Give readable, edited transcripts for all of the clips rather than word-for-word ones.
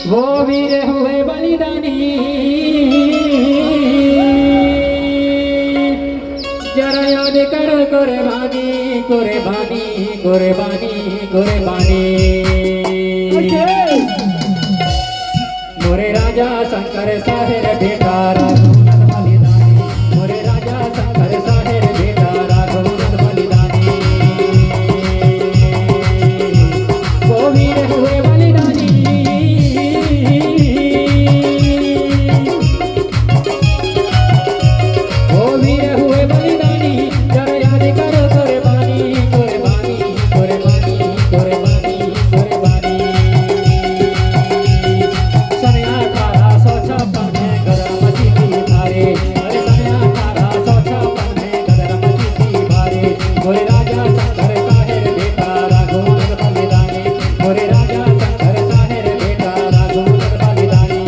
वो वीर हुए बलिदानी जरा याद करो कुर्बानी कुर्बानी कुर्बानी कुर्बानी मोरे राजा शंकर साहेर बेटा रघुनाथ बलिदानी मोरे राजा शंकर साहेर बेटा रघुनाथ बलिदानी वो वीर हुए बलिदानी वो वीर हुए बलिदानी जरा याद करो कुर्बानी कुर्बानी कुर्बानी कुर्बानी कुर्बानी सनया 1856 में गदर मची थी भारे अरे सनया 1856 में गदर मची थी भारे मोरे राजा शंकर साहेर बेटा रघुनाथ बलिदानी मोरे राजा शंकर साहेर बेटा रघुनाथ बलिदानी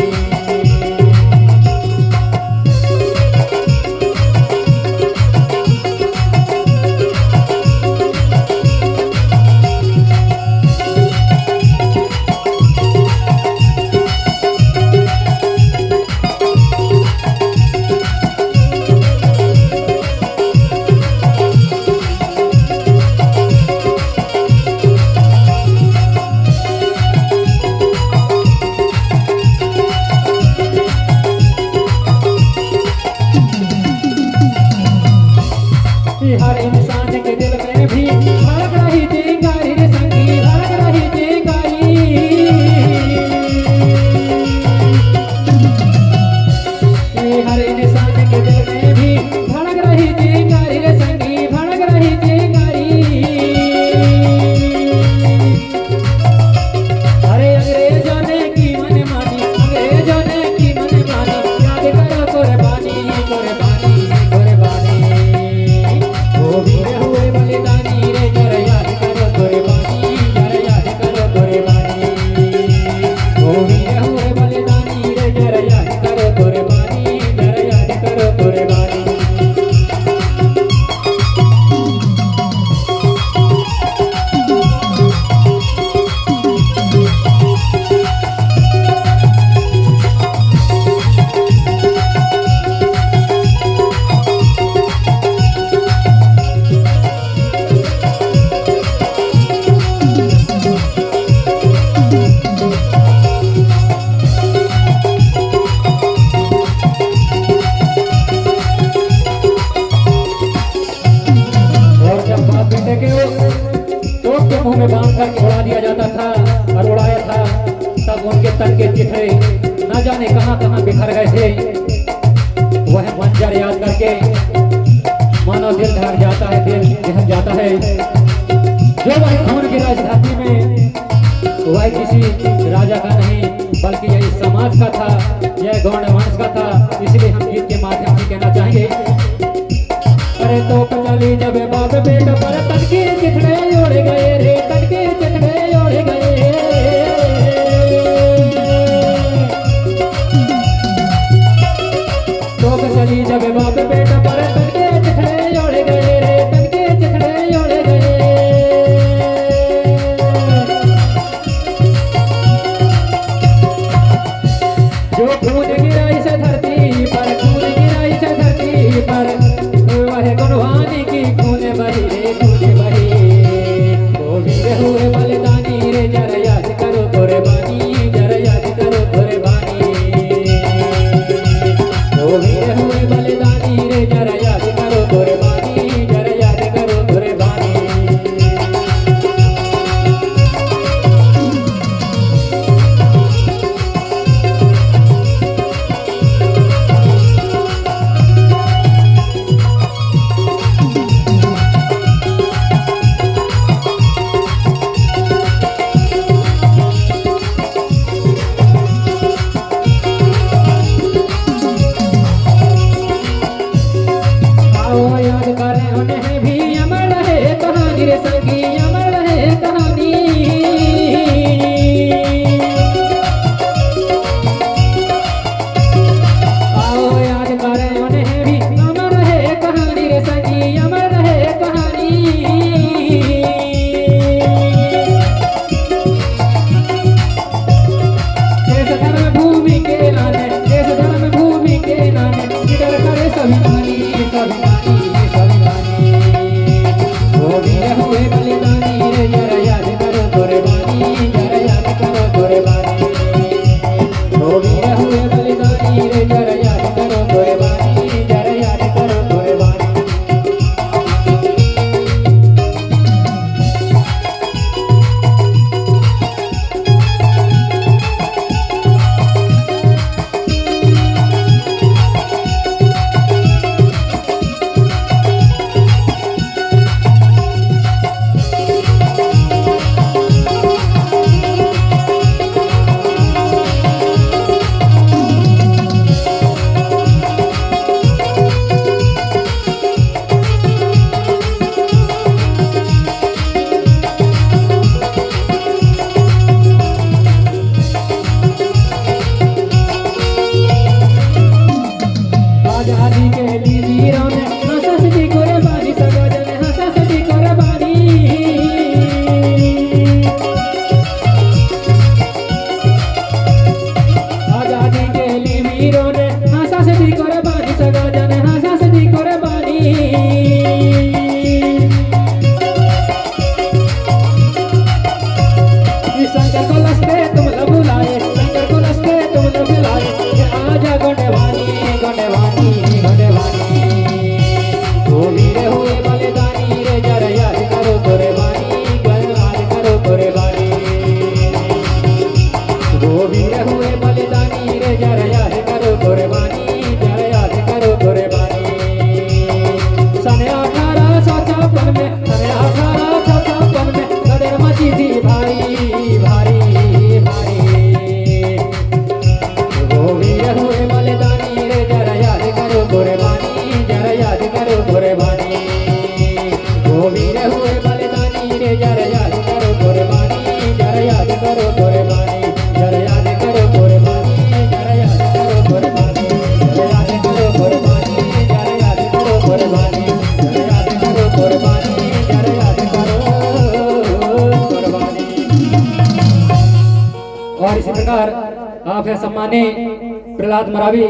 हर इंसान के दिल में भी धड़क रही चिंगारी रे संगी धड़क रही चिंगारी हर इंसान के दिल में भी धड़क रही चिंगारी रे संगी धड़क रही चिंगारी अरे अंग्रेजों ने की मन मानी अंग्रेजों ने की मन मानी याद करो कुर्बानी कुर्बानी कुर्बानी वो वीर हुए बलिदानी रे जरा याद करो कुर्बानी जरा याद करो कुर्बानी वो वीर हुए बलिदानी रे जरा याद करो कुर्बानी जरा याद करो कुर्बानी और जब बाप बेटे के टोक के मुंह में बांध कर उड़ा दिया जाता था और उड़ाया था तब उनके तन के चिथड़े न जाने कहां कहां बिखर गए थे वह मंजर याद करके मानो दिल धड़क जाता है दिल दहक जाता है जो वह खून की राजधानी में वह किसी राजा का नहीं बल्कि यही समाज का था यह गौड़ वंश का था इसलिए हम गीत के माध्यम से कहना चाहेंगे अरे तो चली जब बाप बेटा पर तन के चिथड़े उड़ गए रे तन के चिथड़े उड़ गए तो चली जब बाप बेटा पर तन के चिथड़े उड़ गए रे तन के चिथड़े उड़ गए जो खून गिरा इस धरती पर खून गिरा इस धरती पर वह गुणवानी की खून बही रे खून बही वो वीर हुए बलिदानी रे जरा याद करो कुर्बानी जरा याद करो कुर्बानी वो वीर हुए बलिदानी रे जरा याद करो कुर्बानी जरा याद करो कुर्बानी कुर्बानी, जरा याद करो कुर्बानी, जरा याद करो कुर्बानी, जरा याद करो कुर्बानी, जरा याद करो कुर्बानी, जरा याद करो कुर्बानी, जरा याद करो कुर्बानी। और इसी प्रकार आप है सम्मानित प्रहलाद मरावी।